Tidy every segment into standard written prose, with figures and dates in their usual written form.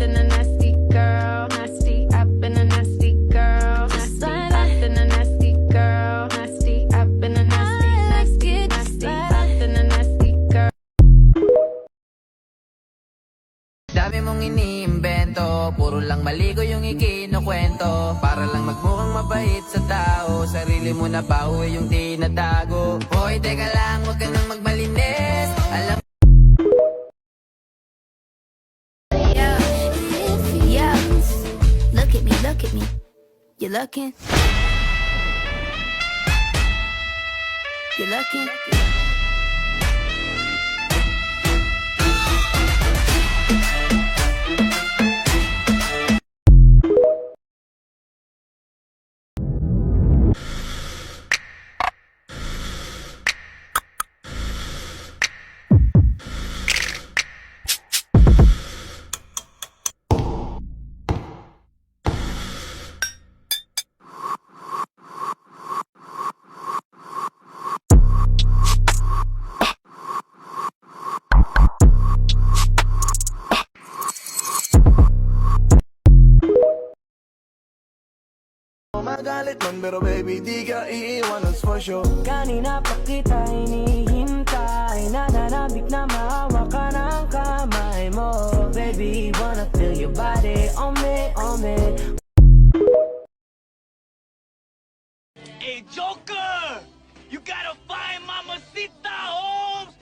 been a nasty girl, nasty. I've been a nasty girl, nasty. I've been a nasty girl, nasty. I've been a nasty, nasty, nasty. I've been a nasty girl. Dami mong iniimbento, puro lang maligo yung ikinukwento. Para lang magmukhang mabait sa tao, sarili mo na baho yung tinatago. Hoy, teka lang, huwag ka nang magmalinis. Alam Look at me, you're looking. You're looking. Magalit man pero baby di ka iiwan, that's for sure. Kanina pa kita hinihintay, nananabik na maawa ka ng kamay mo. Baby, wanna feel your body on me, on me. Hey Joker, you gotta find Mamacita Holmes.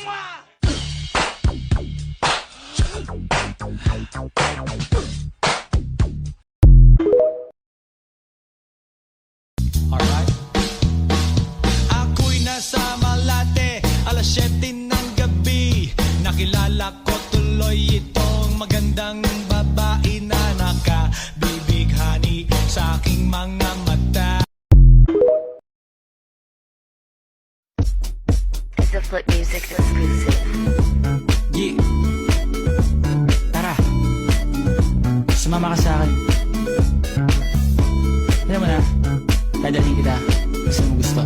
Mwah! Alright. Ako'y nasa Malate, alas 7 ng gabi. Nakilala ko tuloy itong magandang babae na nakabibighani sa aking mga mata. It's a Flip Music exclusive. Yeah. Tara. Sumama ka sa akin. Alam mo na, dadalhin kita. Gusto mo gusto.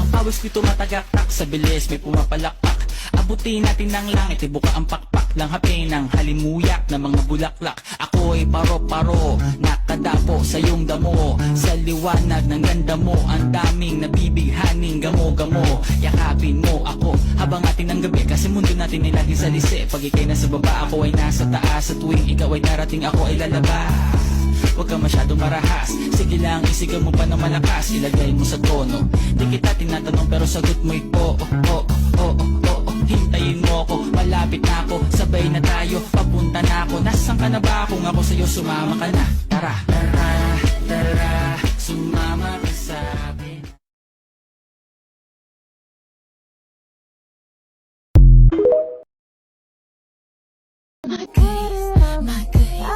Ang pawis nito matagaktak sa bilis, may pumapalakpak. Abutin natin ng langit, ibuka ang pakpak. Lang hapin ng halimuyak na mga bulaklak. Ako'y paro-paro, nakadapo sa iyong damo. Sa liwanag ng ganda mo, ang daming nabibighaning gamo-gamo. Yakapin mo ako habang atin ng gabi, kasi mundo natin ay lagi sa lise. Pag ikay nasa baba, ako ay nasa taas. At tuwing ikaw ay darating, ako ay lalabas. Huwag ka masyadong marahas, sige lang isigaw mo pa ng malakas. Ilagay mo sa tono, di kita tinatanong pero sagot mo'y oo, oo, oo, oo. Hintayin mo ako, malapit na ako, sabay na tayo, papunta na ako. Nasaan ka na ba? Kung ako sa'yo sumama ka na. Tara, tara, tara, sumama ka sa akin. My goodies, my goodies,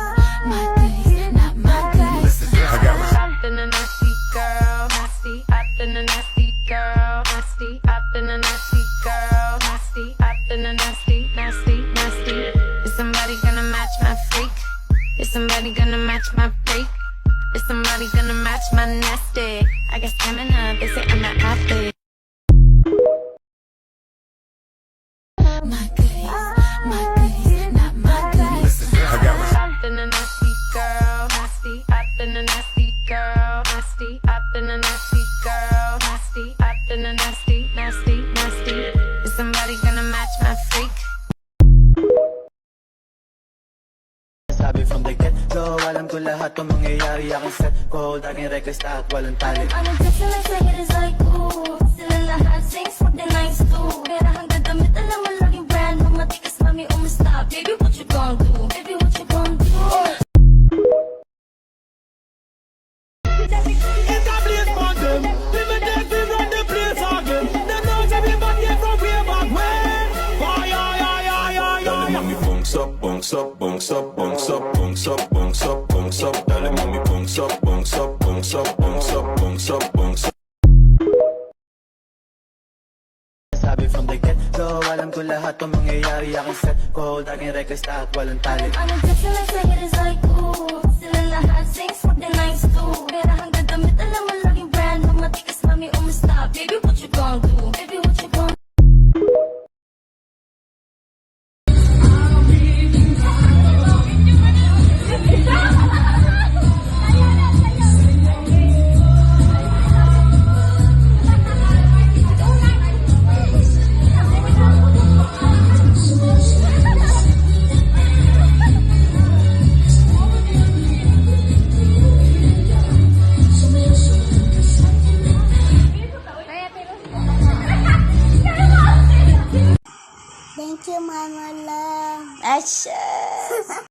my goodies, not my goodies. I've been a nasty girl, nasty. I've been a nasty girl, nasty. I've been a nasty girl, nasty. I've been a nasty, nasty, nasty. Is somebody gonna match my freak? Is somebody gonna match my freak? Is somebody gonna match my nasty? I got stamina, they say I'm not athlete. My goodies, my goodies, not my goodies. I've been a nasty girl, nasty. I've been a nasty girl, nasty. I've been a nasty girl, nasty. I've been a nasty, nasty, nasty. Is somebody gonna match my freak? Sabi from the get-go, alam ko lahat ng mangyayari. Aking set ko, laging reckless at walang tali. I'm addicted like say it is like ooh. Still in the hot sinks, what the nights do. Pera hanggang damit, alam mo laging brand. Mamatikas mami, umasta. Baby, what you gon' do? Baby, what you gon' do? It's a place for them. People dead, we run the place again. They know everybody from way back when. Why, Dale mami, bunks up, bunks up, bunks up, bunks up, bunks up, bunks up, bunks up. Dale mami, bunks up, bunks up, bunks up, bunks up, bunks up, bunks up. Sabi from the get-go, alam ko lahat ng mangyayari. Aking set ko, laging reckless at walang tali. I'm addicted like say it is like ooh. Still in the hot sinks, what the nights do. Pera hanggang damit, alam mo laging brand. Mamatikas mami, umasta. Baby, what you gon' do? Baby, what you gon' do? you, Mama Love. Ashes.